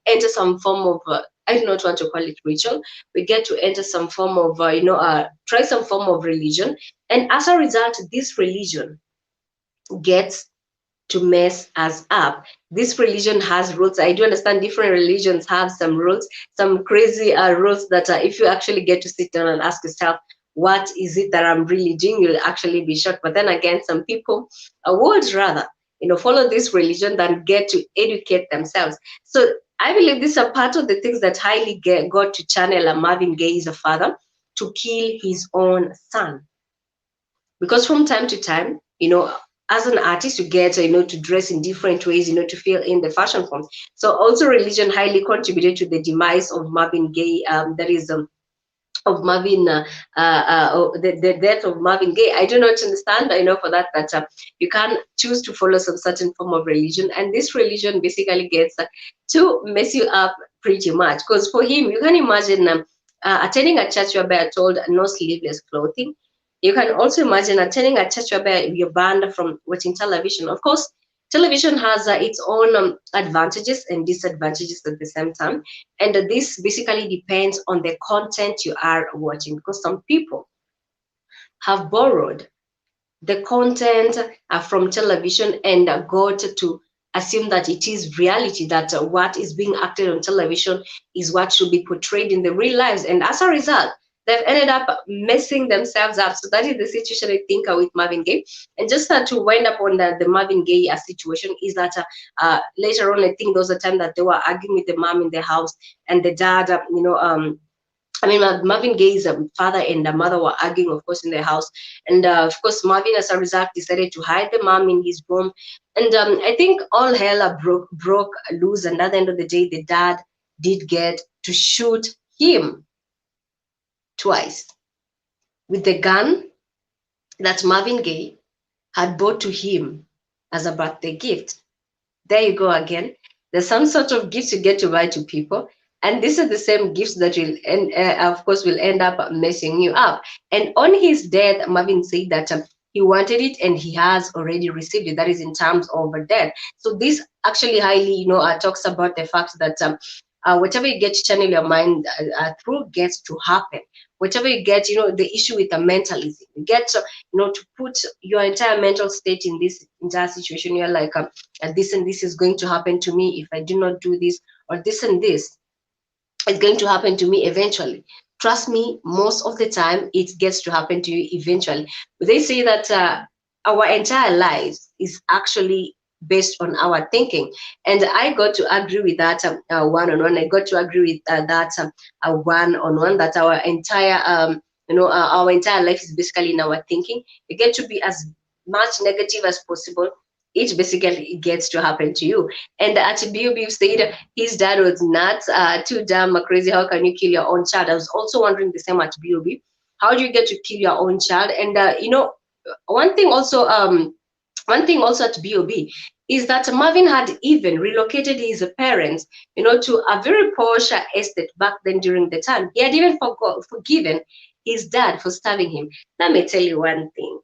enter some form of, I do not want to call it ritual. We get to enter some form of, try some form of religion. And as a result, this religion gets to mess us up. This religion has rules. I do understand different religions have some rules, some crazy rules that if you actually get to sit down and ask yourself, what is it that I'm really doing? You'll actually be shocked. But then again, some people would rather, follow this religion than get to educate themselves. So I believe these are part of the things that highly got to channel Marvin Gaye, as a father, to kill his own son. Because from time to time, as an artist, you get, to dress in different ways, to fill in the fashion forms. So also religion highly contributed to the demise of Marvin Gaye. That is of Marvin, the death of Marvin Gaye. I do not understand. I know for that you can choose to follow some certain form of religion, and this religion basically gets to mess you up pretty much. Because for him, you can imagine attending a church where you're told no sleeveless clothing. You can also imagine attending a church where you're banned from watching television. Of course, television has its own advantages and disadvantages at the same time, and this basically depends on the content you are watching, because some people have borrowed the content from television and got to assume that it is reality, that what is being acted on television is what should be portrayed in the real lives. And as a result, they've ended up messing themselves up. So that is the situation, I think, with Marvin Gaye. And just to wind up on the Marvin Gaye situation is that later on, I think there was a time that they were arguing with the mom in the house, and the dad, I mean, Marvin Gaye's father and the mother were arguing, of course, in their house. And of course, Marvin, as a result, decided to hide the mom in his room. And I think all hell broke loose. And at the end of the day, the dad did get to shoot him twice with the gun that Marvin Gaye had bought to him as a birthday gift. There you go again. There's some sort of gifts you get to buy to people, and these are the same gifts that will, of course, will end up messing you up. And on his death, Marvin said that he wanted it and he has already received it. That is in terms of death. So this actually highly, talks about the fact that whatever you get to channel your mind through gets to happen. Whatever you get, the issue with the mentalism, you get to, to put your entire mental state in this entire situation. You're like, this and this is going to happen to me if I do not do this, or this and this is going to happen to me eventually. Trust me, most of the time it gets to happen to you eventually. But they say that our entire lives is actually based on our thinking, and I got to agree with that one-on-one. I got to agree with that one-on-one, that our entire our entire life is basically in our thinking. You get to be as much negative as possible, it basically gets to happen to you. And at B.O.B. said his dad was not too damn crazy. How can you kill your own child? I was also wondering the same at B.O.B. How do you get to kill your own child? And one thing also at B.O.B. is that Marvin had even relocated his parents, to a very posh estate back then during the time. He had even forgiven his dad for stabbing him. Let me tell you one thing.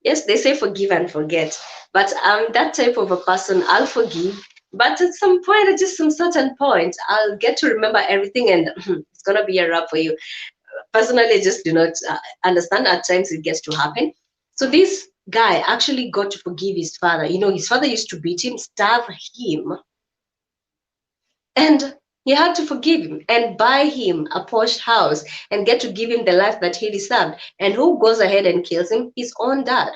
Yes, they say forgive and forget, but I'm that type of a person. I'll forgive, but at some point, at just some certain point, I'll get to remember everything, and it's gonna be a wrap for you. Personally, I just do not understand. At times, it gets to happen. So this guy actually got to forgive his father. His father used to beat him, starve him, and he had to forgive him and buy him a posh house and get to give him the life that he deserved. And who goes ahead and kills him? His own dad.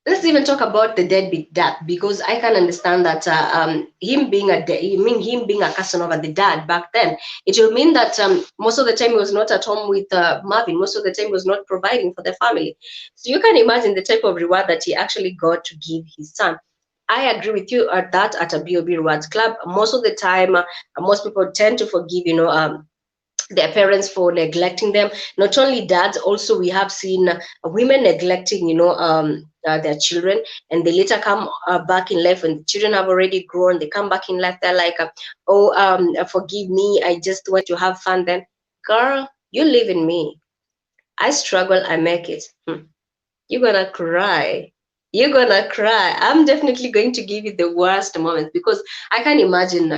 Let's even talk about the deadbeat dad, because I can understand that him being a Casanova, the dad back then, it will mean that most of the time he was not at home with Marvin. Most of the time he was not providing for the family. So you can imagine the type of reward that he actually got to give his son. I agree with you at that at a B.O.B. Rewards Club. Most of the time, most people tend to forgive, their parents for neglecting them. Not only dads, also we have seen women neglecting, their children, and they later come back in life when the children have already grown. They come back in life. They're like, forgive me. I just want to have fun. Then, girl, you live in me. I struggle. I make it. You're gonna cry. You're gonna cry. I'm definitely going to give you the worst moments, because I can imagine,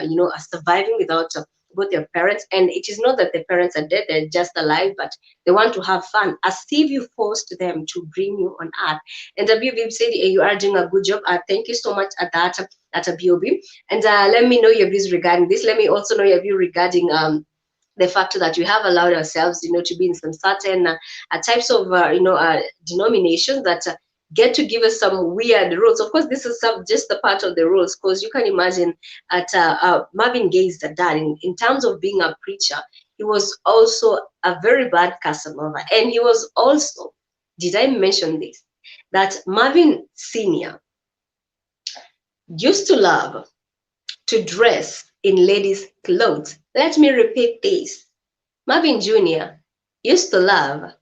surviving without both your parents. And it is not that the parents are dead, they're just alive, but they want to have fun, as if you forced them to bring you on earth. And the B.O.B. said, you are doing a good job. Thank you so much at that, at a B.O.B. And let me know your views regarding this. Let me also know your view regarding the fact that we have allowed ourselves, to be in some certain types of, denominations that get to give us some weird rules. Of course, this is just the part of the rules, because you can imagine at Marvin Gaye's dad, in terms of being a preacher, he was also a very bad Casanova. And he was also, did I mention this? that Marvin Sr. used to love to dress in ladies' clothes. Let me repeat this. Marvin Jr. used to love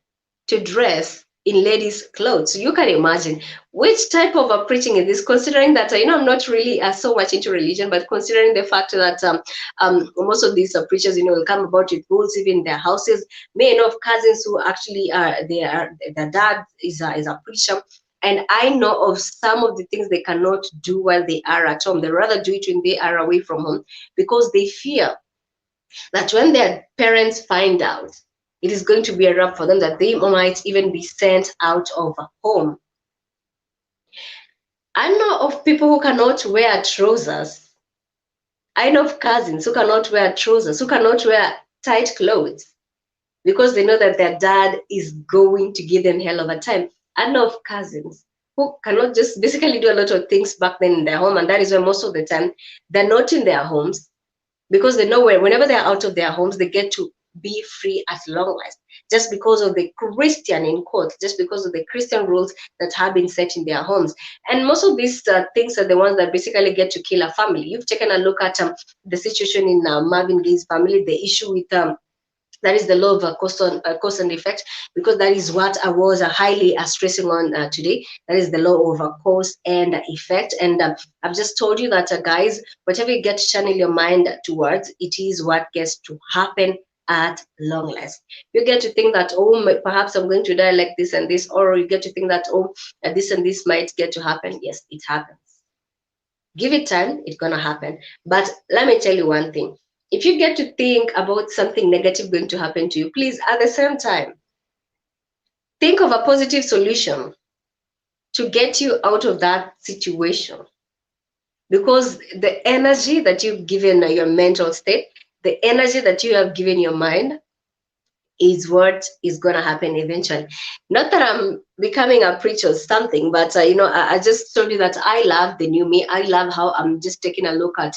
to dress in ladies' clothes. You can imagine which type of preaching is this, considering that, I'm not really so much into religion, but considering the fact that most of these preachers, will come about with rules even in their houses. May know of cousins who actually their dad is a preacher. And I know of some of the things they cannot do while they are at home. They rather do it when they are away from home because they fear that when their parents find out, it is going to be a wrap for them, that they might even be sent out of home. I know of people who cannot wear trousers. I know of cousins who cannot wear trousers, who cannot wear tight clothes because they know that their dad is going to give them hell of a time. I know of cousins who cannot just basically do a lot of things back then in their home, and that is why most of the time they're not in their homes, because they know whenever they're out of their homes, they get to be free at long last, just because of the Christian, in quotes, just because of the Christian rules that have been set in their homes. And most of these things are the ones that basically get to kill a family. You've taken a look at the situation in Marvin Gaye's family, the issue with that is the law of cause and effect, because that is what I was highly stressing on today. That is the law of cause and effect. And I've just told you that, guys, whatever you get to channel your mind towards, it is what gets to happen at long last. You get to think that, oh, perhaps I'm going to die like this and this, or you get to think that, oh, this and this might get to happen. Yes, it happens. Give it time, it's gonna happen. But let me tell you one thing. If you get to think about something negative going to happen to you, please, at the same time, think of a positive solution to get you out of that situation. Because the energy that you've given your mental state, the energy that you have given your mind, is what is going to happen eventually. Not that I'm becoming a preacher or something, but I just told you that I love the new me. I love how I'm just taking a look at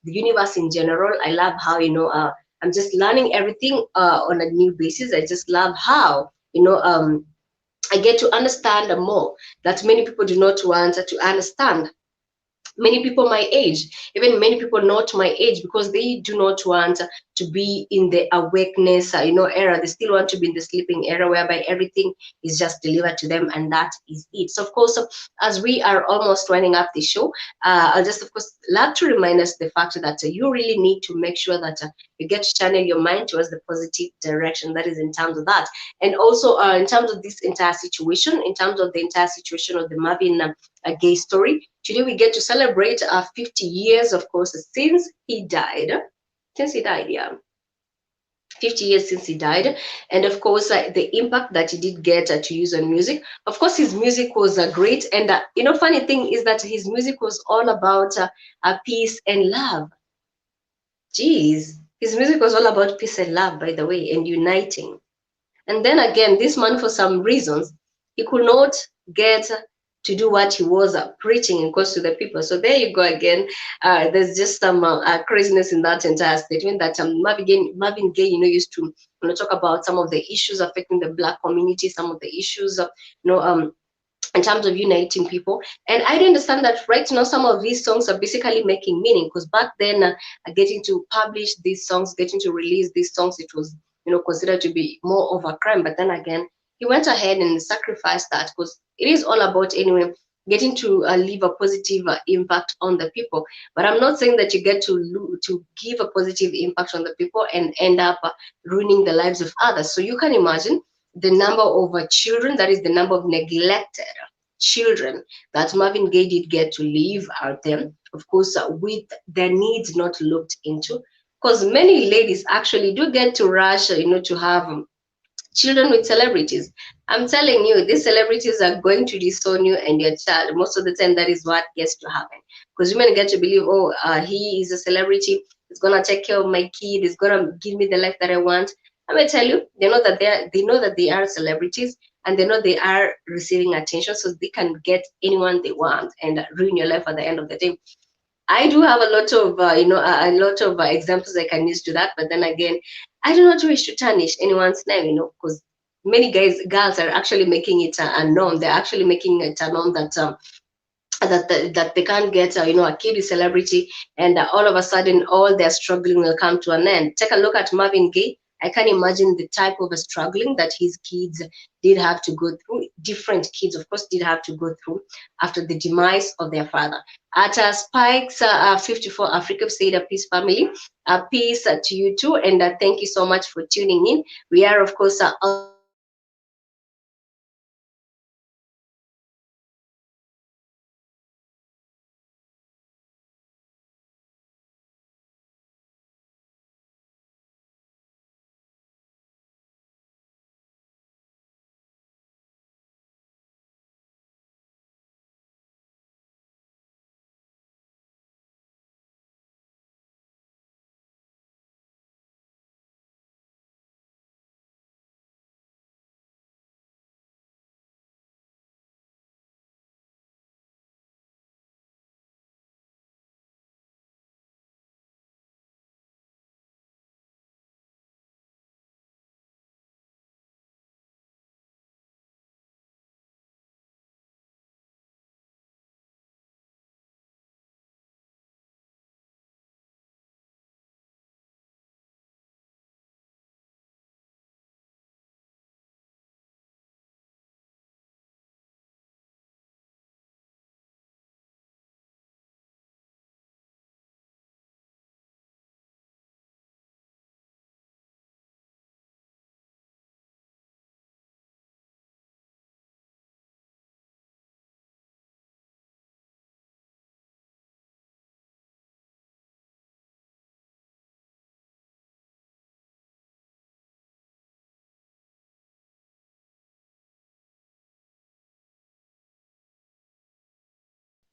the universe in general. I love how I'm just learning everything on a new basis. I just love how I get to understand more that many people do not want to understand. Many people my age, even many people not my age, because they do not want to be in the awakeness era. They still want to be in the sleeping era, whereby everything is just delivered to them, and that is it. So of course, as we are almost winding up the show, I'll just of course love to remind us the fact that you really need to make sure that you get to channel your mind towards the positive direction. That is in terms of that. And also in terms of this entire situation, in terms of the entire situation of the Marvin Gaye story, today we get to celebrate 50 years, of course, since he died. Yeah. 50 years since he died. And of course, the impact that he did get to use on music. Of course, his music was great. And, funny thing is that his music was all about peace and love. Jeez, his music was all about peace and love, by the way, and uniting. And then again, this man, for some reasons, he could not get to do what he was preaching and close to the people. So there you go again. There's just some craziness in that entire statement that Marvin Gaye, used to talk about some of the issues affecting the Black community, some of the issues, in terms of uniting people. And I do understand that right now some of these songs are basically making meaning, because back then getting to publish these songs, getting to release these songs, it was considered to be more of a crime. But then again, he went ahead and sacrificed that, because it is all about, anyway, getting to leave a positive impact on the people. But I'm not saying that you get to give a positive impact on the people and end up ruining the lives of others. So you can imagine the number of children, that is the number of neglected children that Marvin Gaye did get to leave out there, of course, with their needs not looked into. Because many ladies actually do get to rush, to have children with celebrities. I'm telling you, these celebrities are going to disown you and your child. Most of the time, that is what gets to happen. Because women get to believe, oh, he is a celebrity, he's gonna take care of my kid, he's gonna give me the life that I want. Let me tell you, they know that they are celebrities, and they know they are receiving attention, so they can get anyone they want and ruin your life at the end of the day. I do have a lot of examples I can use to that, but then again, I do not wish to tarnish anyone's name, because many girls are actually making it a norm. They're actually making it a norm that that they can't get a kid with celebrity, and all of a sudden all their struggling will come to an end. Take a look at Marvin Gaye. I can imagine the type of struggling that his kids did have to go through. Different kids, of course, did have to go through after the demise of their father. At Spikes 54 Africa said, a peace family, peace to you too, and thank you so much for tuning in. We are, of course, Untitled Chapter, and this is the Black Coat Fan. It's a great music that you can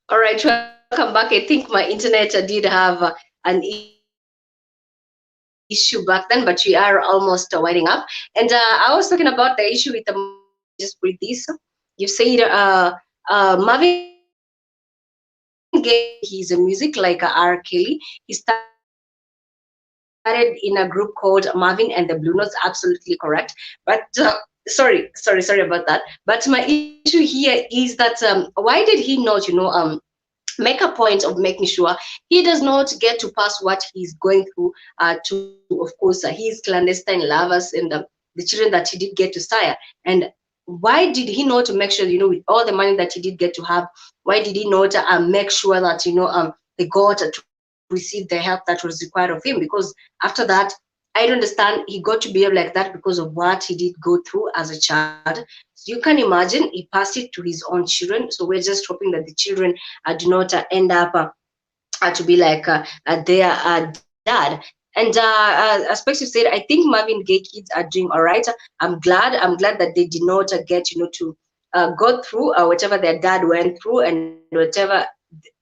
All right, welcome back. I think my internet did have an issue back then, but we are almost winding up. And I was talking about the issue with the Marvin Gaye music. Let me just read this. You said Marvin Gaye did not start his music like R. Kelly. He started in a group called Marvin and the Blue Notes. Absolutely correct. But sorry about that. But my issue here is that why did he not, make a point of making sure he does not get to pass what he's going through to, of course, his clandestine lovers and the children that he did get to sire? And why did he not make sure, with all the money that he did get to have, why did he not make sure that, they got to receive the help that was required of him? Because after that, I don't understand, he got to behave like that because of what he did go through as a child. So you can imagine he passed it to his own children. So we're just hoping that the children do not end up to be like their dad. And as Percy said, I think Marvin Gaye kids are doing all right. I'm glad that they did not get to go through whatever their dad went through, and whatever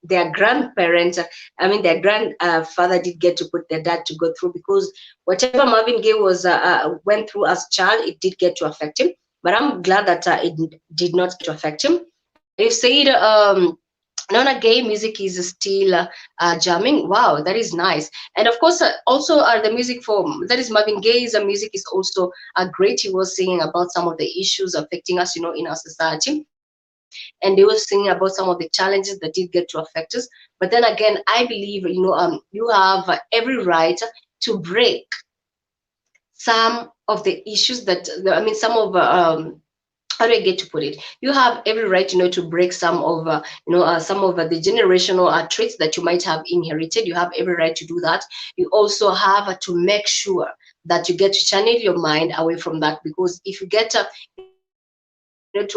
their grandparents, I mean their grandfather did get to put their dad to go through, because whatever Marvin Gaye was went through as a child, it did get to affect him. But I'm glad that it did not get to affect him. And you said Nona Gay music is still jamming. Wow, that is nice. And of course, also the music for that is Marvin Gaye's music is also great. He was singing about some of the issues affecting us, in our society, and they were singing about some of the challenges that did get to affect us. But then again, I believe, you have every right to break some of the issues that, I mean, some of how do I get to put it? You have every right, to break some of the generational traits that you might have inherited. You have every right to do that. You also have to make sure that you get to channel your mind away from that, because if you get to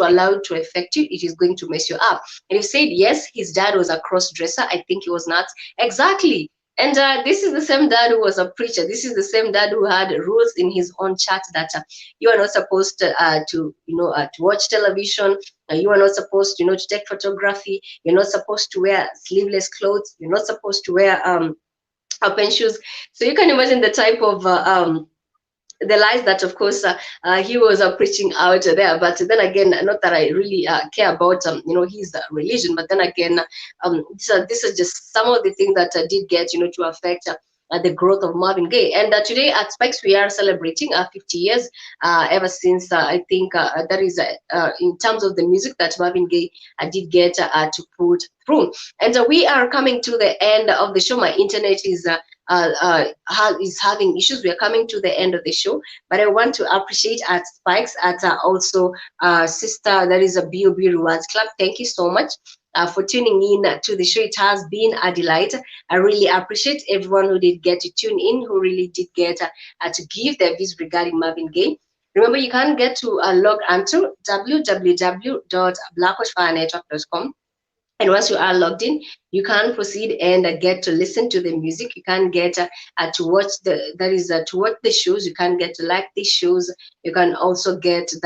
allow it to affect you, it is going to mess you up. And you said yes, his dad was a cross dresser. I think he was not. Exactly. And this is the same dad who was a preacher. This is the same dad who had rules in his own chat that you are not supposed to watch television. You are not supposed, to take photography. You're not supposed to wear sleeveless clothes. You're not supposed to wear open shoes. So you can imagine the type of the lies that, of course, he was preaching out there. But then again, not that I really care about his religion, but then again, this is just some of the things that did get to affect the growth of Marvin Gaye. And today at Spikes, we are celebrating 50 years ever since I think that is in terms of the music that Marvin Gaye did get to put through. And we are coming to the end of the show. My internet is having issues. We are coming to the end of the show, but I want to appreciate at Spikes, at also sister, that is a B.O.B. Rewards Club. Thank you so much for tuning in to the show. It has been a delight. I really appreciate everyone who did get to tune in, who really did get to give their views regarding Marvin Gaye. Remember, you can get to log on to www.blackwatchfirenetwork.com. And once you are logged in, you can proceed and get to listen to the music. You can get to watch to watch the shows. You can get to like the shows. You can also get to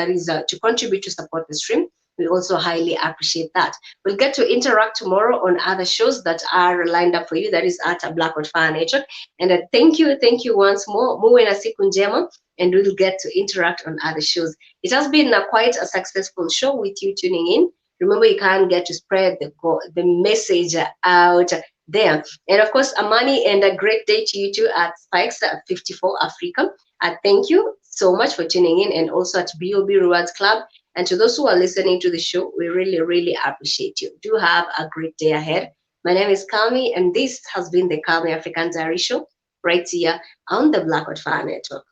contribute to support the stream. We also highly appreciate that. We'll get to interact tomorrow on other shows that are lined up for you. That is at Blackwood Fire Network. And thank you once more. Muwe na siku njema, and we'll get to interact on other shows. It has been quite a successful show with you tuning in. Remember, you can get to spread the message out there. And of course, Amani, and a great day to you too at Spikes 54 Africa. Thank you so much for tuning in, and also at B.O.B. Rewards Club. And to those who are listening to the show, we really, really appreciate you. Do have a great day ahead. My name is Calmie, and this has been the Calmie African Diary Show right here on the Blackwood Fire Network.